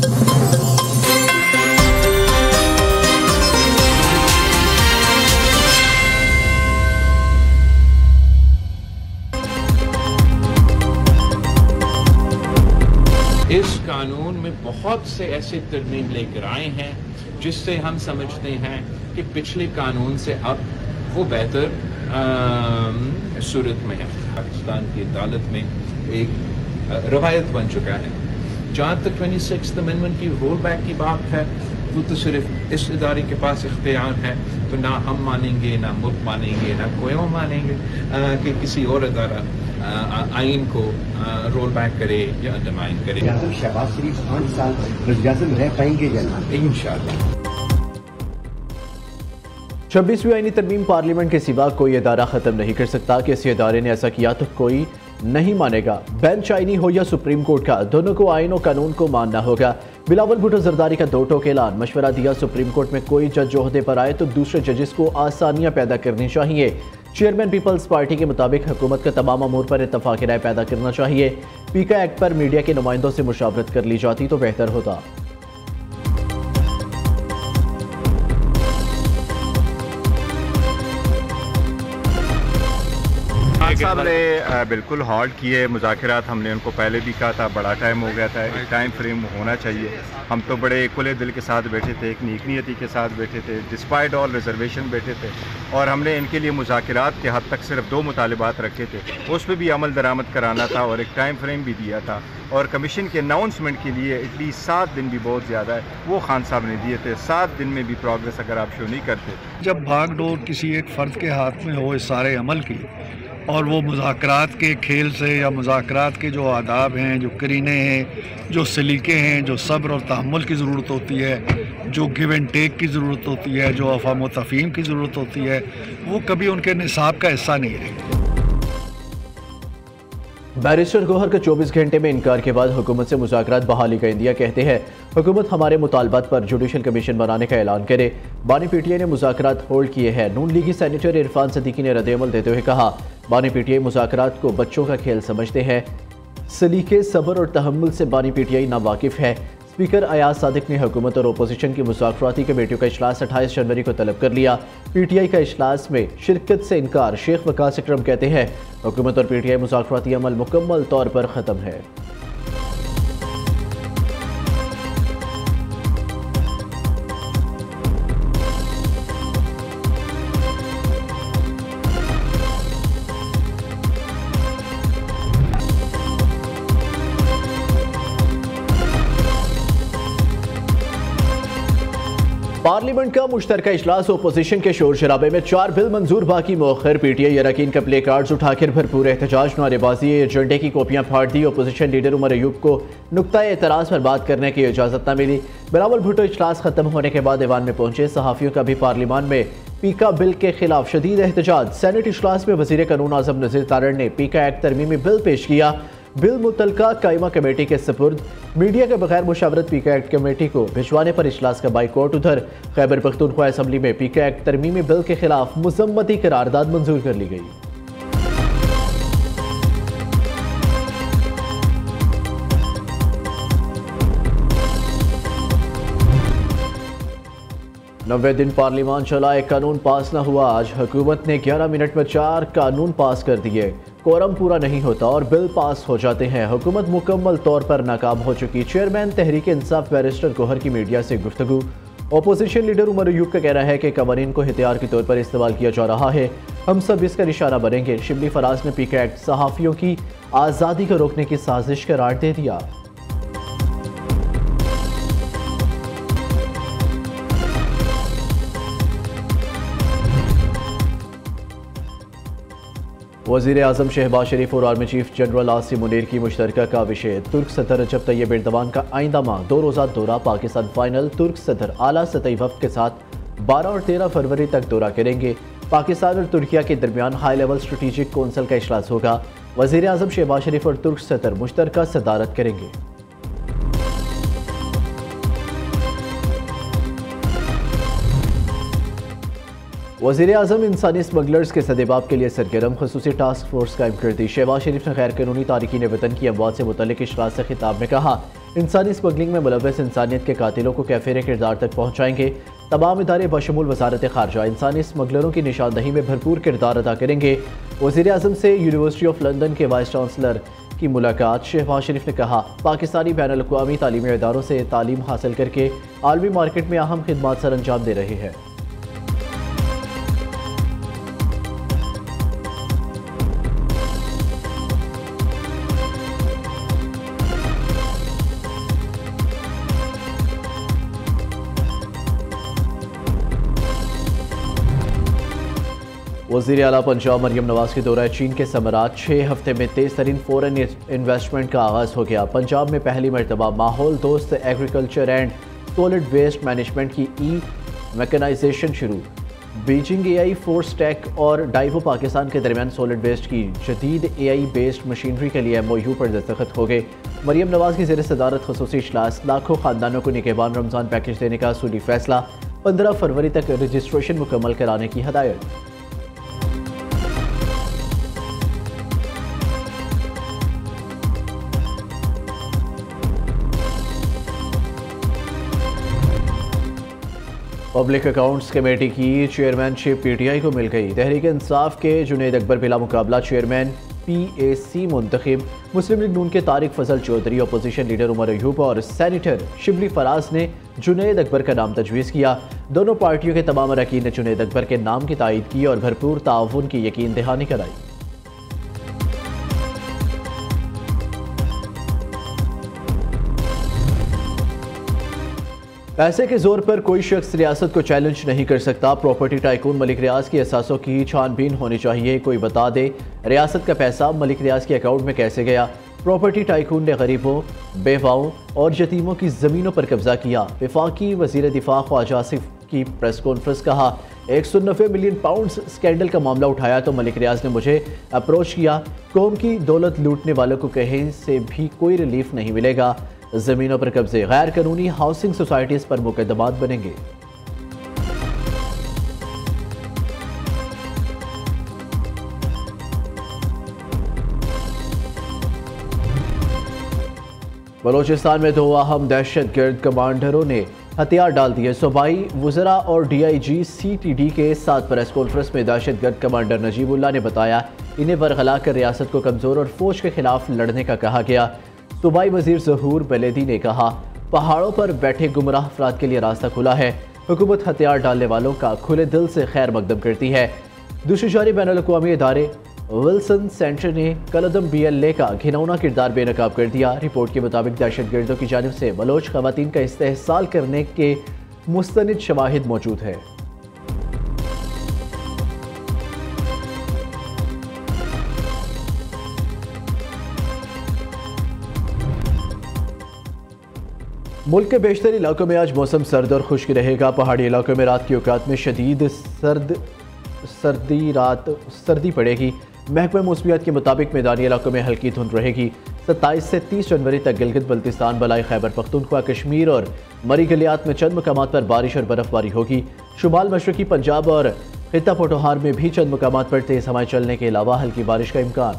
इस कानून में बहुत से ऐसे तरमीम लेकर आए हैं जिससे हम समझते हैं कि पिछले कानून से अब वो बेहतर सूरत में है। पाकिस्तान की अदालत में एक रवायत बन चुका है। जहाँ तक 26th अमेंडमेंट की रोल बैक की बात है, वो तो सिर्फ इस इदारे के पास इख्तियार है, तो ना हम मानेंगे, ना मुल्क मानेंगे, ना कोई और मानेंगे कि किसी और इदारा आइन को रोल बैक करे या अंडरमाइन करे। शहबाज शरीफ 5 साल वज़ीर-ए-आज़म रह पाएंगे या ना? इंशाअल्लाह। 26वीं आईनी तरमीम पार्लियामेंट के सिवा कोई इदारा ख़त्म नहीं कर सकता। किसी इदारे ने ऐसा किया तो कोई नहीं मानेगा। बेंच आईनी हो या सुप्रीम कोर्ट का, दोनों को आइन और कानून को मानना होगा। बिलावल भुट्टो जरदारी का 2 टोक ऐलान। मशवरा दिया, सुप्रीम कोर्ट में कोई जज ओहदे पर आए तो दूसरे जजेस को आसानियां पैदा करनी चाहिए। चेयरमैन पीपल्स पार्टी के मुताबिक हुकूमत का तमाम अमूर पर इत्तफाक राय पैदा करना चाहिए। पीका एक्ट पर मीडिया के नुमाइंदों से मुशावरत कर ली जाती तो बेहतर होता। साहब ने बिल्कुल हॉल्ट किए मुज़ाकरात। हमने उनको पहले भी कहा था, बड़ा टाइम हो गया था, एक टाइम फ्रेम होना चाहिए। हम तो बड़े खुले दिल के साथ बैठे थे, एक नेक नियति के साथ बैठे थे, डिस्पाइट ऑल रिजर्वेशन बैठे थे, और हमने इनके लिए मुज़ाकरात के हद तक सिर्फ 2 मुतालिबात रखे थे। उस पर भी अमल दरामद कराना था और एक टाइम फ्रेम भी दिया था। और कमीशन के अनाउंसमेंट के लिए एटलीस्ट 7 दिन भी बहुत ज़्यादा है, वो खान साहब ने दिए थे। 7 दिन में भी प्रोग्रेस अगर आप शो नहीं करते। जब भागडोर किसी एक फ़र्द के हाथ में हो इस सारे अमल की, और वो मुज़ाकरात के खेल से या मुज़ाकरात के जो आदाब हैं, जो करीने हैं, जो सलीके हैं, जो सब्र और तहम्मुल की ज़रूरत होती है, जो गिव एंड टेक की ज़रूरत होती है, जो अफ़ाम व तफ़हीम की ज़रूरत होती है, वो कभी उनके निसाब का हिस्सा नहीं रही। बैरिस्टर गौहर का 24 घंटे में इनकार के बाद हुकूमत से मुज़ाकरात बहाली का इंदिया। कहते हैं हुकूमत हमारे मुतालबात पर जुडिशल कमीशन बनाने का ऐलान करे। बानी पीटीआई ने मुज़ाकरात होल्ड किए हैं। नून लीगी सेनेटर इरफान सदीकी ने रद्द-ए-अमल देते हुए कहा, बानी पीटीआई मुज़ाकरात को बच्चों का खेल समझते हैं। सलीके, सब्र और तहम्मुल से बानी पीटीआई नावाकिफ़ है। स्पीकर अयाज सादिक ने हुकूमत और अपोजिशन की मुज़ाकराती कमेटियों का इजलास 28 जनवरी को तलब कर लिया। पीटीआई का इजलास में शिरकत से इनकार। शेख वकास अकरम कहते हैं हुकूमत और पीटीआई मुज़ाकराती अमल मुकम्मल तौर पर ख़त्म है। पार्लियामेंट का मुश्तरका इजलास अपोजिशन के शोर शराबे में 4 बिल मंजूर, बाकी मौखर। पीटीआई अरकान का प्ले कार्ड्स उठाकर भरपूर एहतजाज, नारेबाजी, एजेंडे की कॉपियां फाड़ दी। अपोजिशन लीडर उमर अयूब को नुक्ता एतराज़ पर बात करने की इजाज़त न मिली। बिलावल भुट्टो इजलास खत्म होने के बाद ऐवान में पहुंचे। सहाफ़ियों का भी पार्लियामान में पीका बिल के खिलाफ शदीद एहतजाज। सेनेट इजलास में वज़ीर कानून आज़म नज़ीर तारड़ ने पीका एक्ट तरमीमी बिल पेश किया। बिल मुतलका कायमा कमेटी के सपुर्द। मीडिया के बगैर मुशावरत पीका एक्ट कमेटी को भिजवाने पर इजलास का बाइकआउट। उधर खैबर पख्तूनख्वा असम्बली में पीका एक्ट तरमीमी बिल के खिलाफ मुज़म्मती करारदाद मंजूर कर ली गई। नब्बे दिन पार्लियामान चला, एक कानून पास न हुआ। आज हुकूमत ने 11 मिनट में 4 कानून पास कर दिए। कोरम पूरा नहीं होता और बिल पास हो जाते हैं। हुकूमत मुकम्मल तौर पर नाकाम हो चुकी। चेयरमैन तहरीक इंसाफ बैरिस्टर गौहर की मीडिया से गुफ्तगू। अपोजिशन लीडर उमर अयूब का कहना है कि कवानीन को हथियार के तौर पर इस्तेमाल किया जा रहा है। हम सब इसका निशाना बनेंगे। शिबली फराज ने पीका एक्ट सहाफ़ियों की आज़ादी को रोकने की साजिश करार दे दिया। वज़ीर आज़म शहबाज शरीफ और army chief general Asim Munir की मुश्तरका का विषय। तुर्क सदर रजब तैयब एर्दोगान का आइंदा माह 2 रोज़ा दौरा पाकिस्तान फाइनल। तुर्क सदर आला सतही वफ़द के साथ 12 और 13 फरवरी तक दौरा करेंगे। पाकिस्तान और तुर्किया के दरमियान हाई लेवल स्ट्रेटेजिक कौंसिल का इजलास होगा। वज़ीर आज़म शहबाज शरीफ और तुर्क सदर मुश्तरका सदारत करेंगे। वज़ीर आज़म इंसानी स्मगलर्स के सदेबाब के लिए सरगर्म। ख़ुसूसी टास्क फोर्स कायम कर दी। शहबाज शरीफ ने गैर कानूनी तारिकीन वतन की अमवात से मुतल्लिक़ इजलास से खिताब में कहा, इंसानी स्मगलिंग में मुलव्वस इंसानियत के कातिलों को कैफिर किरदार तक पहुँचाएंगे। तमाम इदारे बशमूल वजारत खारजा इंसानी स्मगलरों की निशानदही में भरपूर किरदार अदा करेंगे। वज़ीर आज़म से यूनिवर्सिटी ऑफ लंदन के वाइस चांसलर की मुलाकात। शहबाज शरीफ ने कहा, पाकिस्तानी बैनुल अक़वामी तालीमी इदारों से तालीम हासिल करके आलमी मार्केट में अहम खिदमात सर अंजाम दे रहे हैं। वज़ीर आला पंजाब मरियम नवाज के दौरा चीन के समरात। 6 हफ्ते में तेज़ तरीन फ़ॉरेन इन्वेस्टमेंट का आगाज़ हो गया। पंजाब में पहली मरतबा माहौल दोस्त agriculture and solid waste management की मैकेनाइजेशन शुरू। बीजिंग AI फोर्स टेक और डाइवो पाकिस्तान के दरमियान सॉलिड वेस्ट की जदीद AI बेस्ड मशीनरी के लिए MOU पर दस्तखत हो गए। मरियम नवाज की ज़ेर सदारत ख़ुसूसी इजलास। लाखों ख़ानदानों को निगहबान रमज़ान पैकेज देने का असूली फैसला। 15 फरवरी तक रजिस्ट्रेशन मुकम्मल कराने की हदायत। पब्लिक अकाउंट्स कमेटी की चेयरमैनशिप PTI को मिल गई। तहरीक इंसाफ के जुनैद अकबर बिला मुकाबला चेयरमैन PAC मुंतखब। मुस्लिम लीग नून के तारिक फजल चौधरी, अपोजिशन लीडर उमर अयूब और सैनिटर शिबली फराज ने जुनैद अकबर का नाम तजवीज़ किया। दोनों पार्टियों के तमाम अरकान ने जुनैद अकबर के नाम की तायीद की और भरपूर ताउन की यकीन दहानी कराई। पैसे के जोर पर कोई शख्स रियासत को चैलेंज नहीं कर सकता। प्रॉपर्टी टाइकून मलिक रियाज की असासों की छानबीन होनी चाहिए। कोई बता दे रियासत का पैसा मलिक रियाज के अकाउंट में कैसे गया। प्रॉपर्टी टाइकून ने गरीबों, बेवाओं और यतीमों की ज़मीनों पर कब्जा किया। वफाकी वज़ीर दिफा ख्वाजा आसिफ की प्रेस कॉन्फ्रेंस। कहा, 190 मिलियन पाउंड्स स्कैंडल का मामला उठाया तो मलिक रियाज ने मुझे अप्रोच किया। कौम की दौलत लूटने वालों को कहीं से भी कोई रिलीफ नहीं मिलेगा। ज़मीनों पर कब्जे, गैर कानूनी हाउसिंग सोसाइटीज़ पर मुकदमात बनेंगे। बलोचिस्तान में 2 अहम दहशतगर्द कमांडरों ने हथियार डाल दिए। सूबाई वज़रा और DIG CTD के साथ प्रेस कॉन्फ्रेंस में दहशतगर्द कमांडर नजीबुल्लाह ने बताया, इन्हें बरगला कर रियासत को कमज़ोर और फौज के खिलाफ लड़ने का कहा गया। सूबाई वज़ीर ज़हूर बलेदी ने कहा, पहाड़ों पर बैठे गुमराह अफराद के लिए रास्ता खुला है। हुकूमत हथियार डालने वालों का खुले दिल से खैर मकदम करती है। दूसरी जानिब बैनुल अक़वामी इदारे विल्सन सेंटर ने कलदम BLA का घिनौना किरदार बेनकाब कर दिया। रिपोर्ट के मुताबिक दहशतगर्दों की जानिब से बलोच ख़वातीन का इस्तेहसाल करने के मुस्तनिद शवाहिद मौजूद है। मुल्क के बेशतर इलाकों में आज मौसम सर्द और खुश्क रहेगा। पहाड़ी इलाकों में रात की औकात में शदीद सर्दी पड़ेगी। महकमा मौसमियात के मुताबिक मैदानी इलाकों में हल्की धुंध रहेगी। 27 से 30 जनवरी तक गिलगित बल्तिस्तान, बलाई खैबर पख्तूनख्वा, कश्मीर और मरी गलियात में चंद मकामात पर बारिश और बर्फबारी होगी। शुमाल मशरकी पंजाब और खित्ता पोटोहार में भी चंद मकामात पर तेज़ हवाएं चलने के अलावा हल्की बारिश का इम्कान।